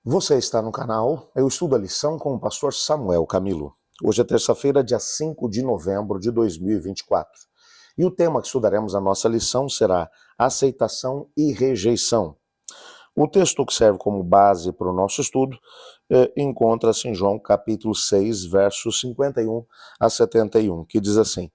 Você está no canal Eu Estudo a Lição com o pastor Samuel Camilo. Hoje é terça-feira, dia 5 de novembro de 2024. E o tema que estudaremos na nossa lição será aceitação e rejeição. O texto que serve como base para o nosso estudo encontra-se em João capítulo 6, versos 51 a 71, que diz assim: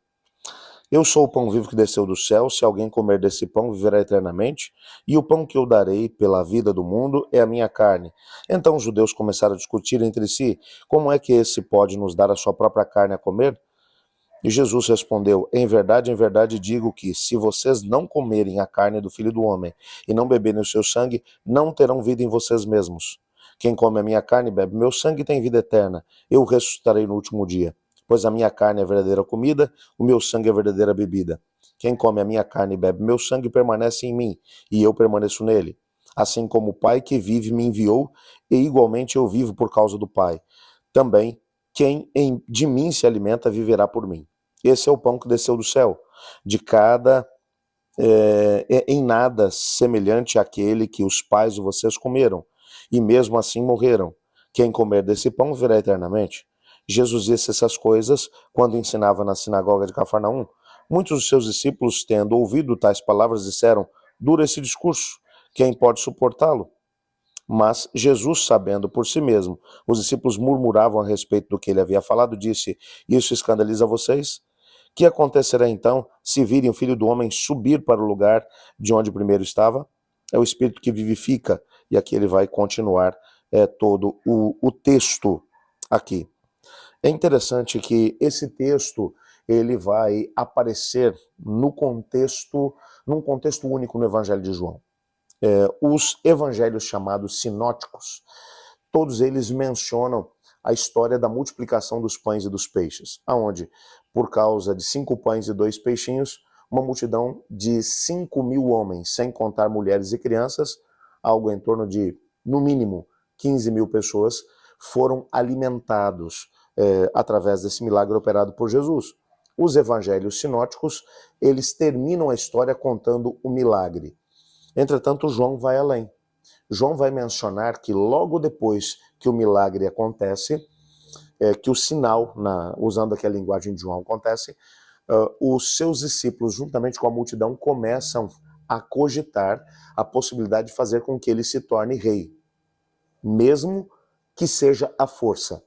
Eu sou o pão vivo que desceu do céu, se alguém comer desse pão viverá eternamente, e o pão que eu darei pela vida do mundo é a minha carne. Então os judeus começaram a discutir entre si, como é que esse pode nos dar a sua própria carne a comer? E Jesus respondeu, em verdade digo que, se vocês não comerem a carne do Filho do Homem e não beberem o seu sangue, não terão vida em vocês mesmos. Quem come a minha carne e bebe meu sangue tem vida eterna. Eu o ressuscitarei no último dia. Pois a minha carne é a verdadeira comida, o meu sangue é a verdadeira bebida. Quem come a minha carne e bebe meu sangue permanece em mim, e eu permaneço nele. Assim como o Pai que vive me enviou, e igualmente eu vivo por causa do Pai. Também quem de mim se alimenta viverá por mim. Esse é o pão que desceu do céu. De cada em nada semelhante àquele que os pais de vocês comeram, e mesmo assim morreram. Quem comer desse pão viverá eternamente. Jesus disse essas coisas quando ensinava na sinagoga de Cafarnaum. Muitos dos seus discípulos, tendo ouvido tais palavras, disseram: Dura esse discurso, quem pode suportá-lo? Mas Jesus, sabendo por si mesmo, os discípulos murmuravam a respeito do que ele havia falado, disse: Isso escandaliza vocês? Que acontecerá então se virem o Filho do Homem subir para o lugar de onde primeiro estava? É o Espírito que vivifica, e aqui ele vai continuar todo o texto aqui. É interessante que esse texto ele vai aparecer no contexto, num contexto único no Evangelho de João. Os evangelhos chamados sinóticos, todos eles mencionam a história da multiplicação dos pães e dos peixes, aonde, por causa de 5 pães e 2 peixinhos, uma multidão de 5.000 homens, sem contar mulheres e crianças, algo em torno de, no mínimo, 15.000 pessoas, foram alimentados através desse milagre operado por Jesus. Os evangelhos sinóticos, eles terminam a história contando o milagre. Entretanto, João vai além. João vai mencionar que logo depois que o milagre acontece, que o sinal, usando aqui a linguagem de João, acontece, os seus discípulos, juntamente com a multidão, começam a cogitar a possibilidade de fazer com que ele se torne rei, mesmo que seja à força.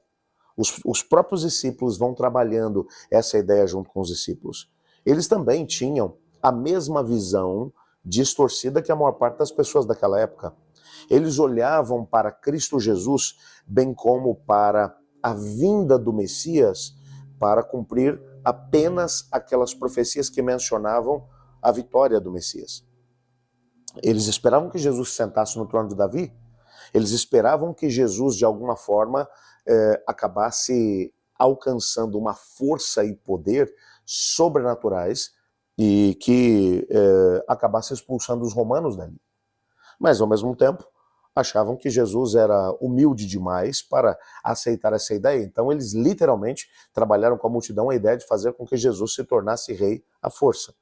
Os próprios discípulos vão trabalhando essa ideia junto com os discípulos. Eles também tinham a mesma visão distorcida que a maior parte das pessoas daquela época. Eles olhavam para Cristo Jesus, bem como para a vinda do Messias, para cumprir apenas aquelas profecias que mencionavam a vitória do Messias. Eles esperavam que Jesus se sentasse no trono de Davi. Eles esperavam que Jesus, de alguma forma, acabasse alcançando uma força e poder sobrenaturais e que acabasse expulsando os romanos dali. Mas, ao mesmo tempo, achavam que Jesus era humilde demais para aceitar essa ideia. Então, eles literalmente trabalharam com a multidão a ideia de fazer com que Jesus se tornasse rei à força.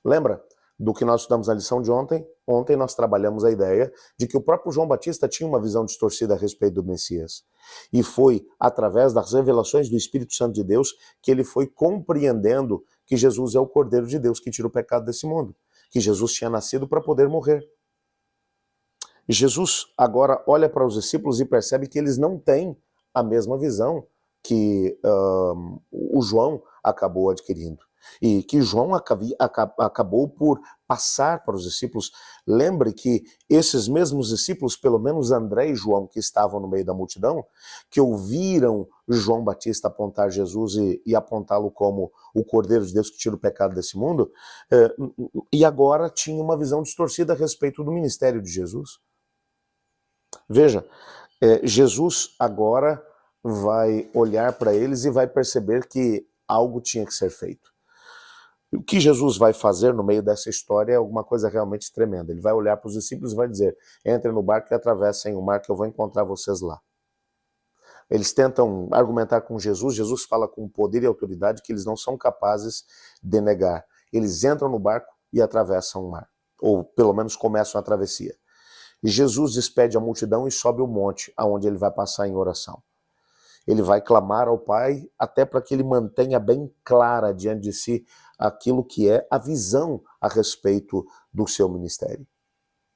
Lembra do que nós estudamos na lição de ontem? Ontem nós trabalhamos a ideia de que o próprio João Batista tinha uma visão distorcida a respeito do Messias. E foi através das revelações do Espírito Santo de Deus que ele foi compreendendo que Jesus é o Cordeiro de Deus que tira o pecado desse mundo. Que Jesus tinha nascido para poder morrer. Jesus agora olha para os discípulos e percebe que eles não têm a mesma visão que o João acabou adquirindo. E que João acabou por passar para os discípulos. Lembre que esses mesmos discípulos, pelo menos André e João, que estavam no meio da multidão, que ouviram João Batista apontar Jesus e apontá-lo como o Cordeiro de Deus que tira o pecado desse mundo, e agora tinha uma visão distorcida a respeito do ministério de Jesus. Veja, Jesus agora vai olhar para eles e vai perceber que algo tinha que ser feito. O que Jesus vai fazer no meio dessa história é alguma coisa realmente tremenda. Ele vai olhar para os discípulos e vai dizer: entrem no barco e atravessem o mar que eu vou encontrar vocês lá. Eles tentam argumentar com Jesus, Jesus fala com poder e autoridade que eles não são capazes de negar. Eles entram no barco e atravessam o mar, ou pelo menos começam a travessia. E Jesus despede a multidão e sobe o monte, aonde ele vai passar em oração. Ele vai clamar ao Pai até para que ele mantenha bem clara diante de si aquilo que é a visão a respeito do seu ministério.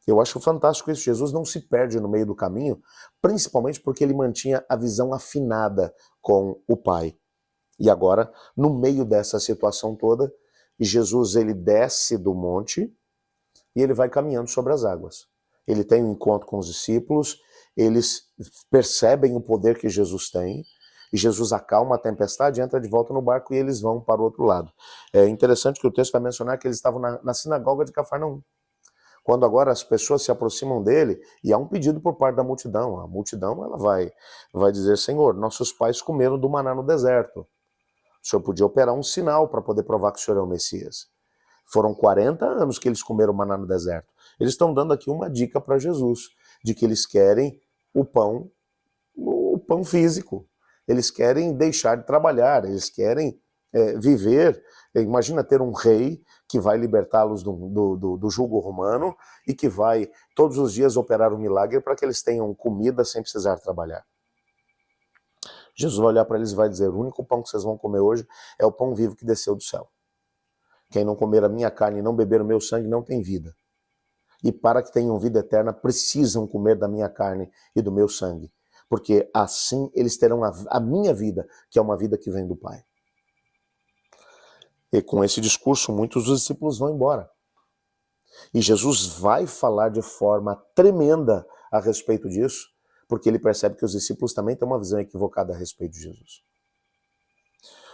Eu acho fantástico isso. Jesus não se perde no meio do caminho, principalmente porque ele mantinha a visão afinada com o Pai. E agora, no meio dessa situação toda, Jesus ele desce do monte e ele vai caminhando sobre as águas. Ele tem um encontro com os discípulos, eles percebem o poder que Jesus tem, e Jesus acalma a tempestade, entra de volta no barco e eles vão para o outro lado. É interessante que o texto vai mencionar que eles estavam na sinagoga de Cafarnaum. Quando agora as pessoas se aproximam dele, e há um pedido por parte da multidão. A multidão ela vai dizer: Senhor, nossos pais comeram do maná no deserto. O Senhor podia operar um sinal para poder provar que o Senhor é o Messias. Foram 40 anos que eles comeram maná no deserto. Eles estão dando aqui uma dica para Jesus, de que eles querem o pão físico. Eles querem deixar de trabalhar, eles querem viver. Imagina ter um rei que vai libertá-los do jugo romano e que vai todos os dias operar um milagre para que eles tenham comida sem precisar trabalhar. Jesus vai olhar para eles e vai dizer: o único pão que vocês vão comer hoje é o pão vivo que desceu do céu. Quem não comer a minha carne e não beber o meu sangue não tem vida. E para que tenham vida eterna, precisam comer da minha carne e do meu sangue. Porque assim eles terão a minha vida, que é uma vida que vem do Pai. E com esse discurso, muitos dos discípulos vão embora. E Jesus vai falar de forma tremenda a respeito disso, porque ele percebe que os discípulos também têm uma visão equivocada a respeito de Jesus.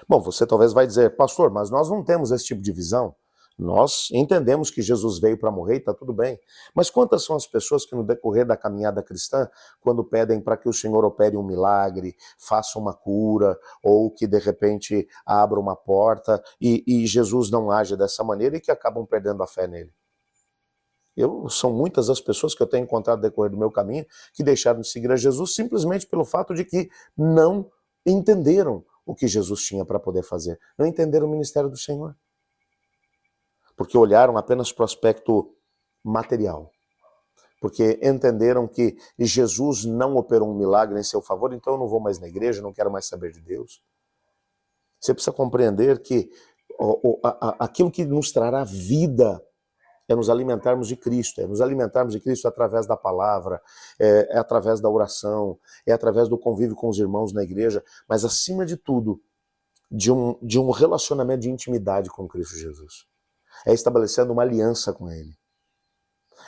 Bom, você talvez vai dizer: pastor, mas nós não temos esse tipo de visão. Nós entendemos que Jesus veio para morrer e está tudo bem. Mas quantas são as pessoas que no decorrer da caminhada cristã, quando pedem para que o Senhor opere um milagre, faça uma cura, ou que de repente abra uma porta, e Jesus não age dessa maneira e que acabam perdendo a fé nele? São muitas as pessoas que eu tenho encontrado no decorrer do meu caminho que deixaram de seguir a Jesus simplesmente pelo fato de que não entenderam o que Jesus tinha para poder fazer. Não entenderam o ministério do Senhor. Porque olharam apenas para o aspecto material. Porque entenderam que Jesus não operou um milagre em seu favor, então eu não vou mais na igreja, não quero mais saber de Deus. Você precisa compreender que aquilo que nos trará vida é nos alimentarmos de Cristo, é nos alimentarmos de Cristo através da palavra, é através da oração, é através do convívio com os irmãos na igreja, mas acima de tudo, de um relacionamento de intimidade com Cristo Jesus. É estabelecendo uma aliança com Ele.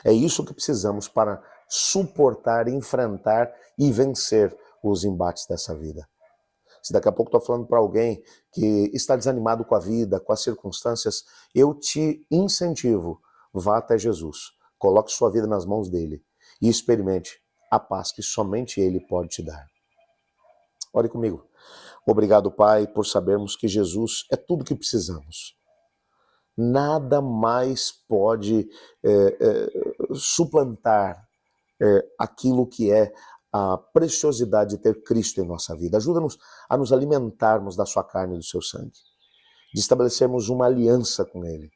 É isso que precisamos para suportar, enfrentar e vencer os embates dessa vida. Se daqui a pouco estou falando para alguém que está desanimado com a vida, com as circunstâncias, eu te incentivo, vá até Jesus, coloque sua vida nas mãos dele e experimente a paz que somente Ele pode te dar. Ore comigo. Obrigado, Pai, por sabermos que Jesus é tudo que precisamos. Nada mais pode suplantar aquilo que é a preciosidade de ter Cristo em nossa vida. Ajuda-nos a nos alimentarmos da sua carne e do seu sangue, de estabelecermos uma aliança com Ele.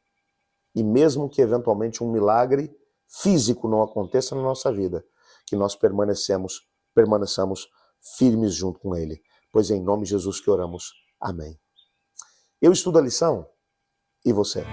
E mesmo que eventualmente um milagre físico não aconteça na nossa vida, que nós permaneçamos firmes junto com Ele. Pois é em nome de Jesus que oramos. Amém. Eu estudo a lição. E você?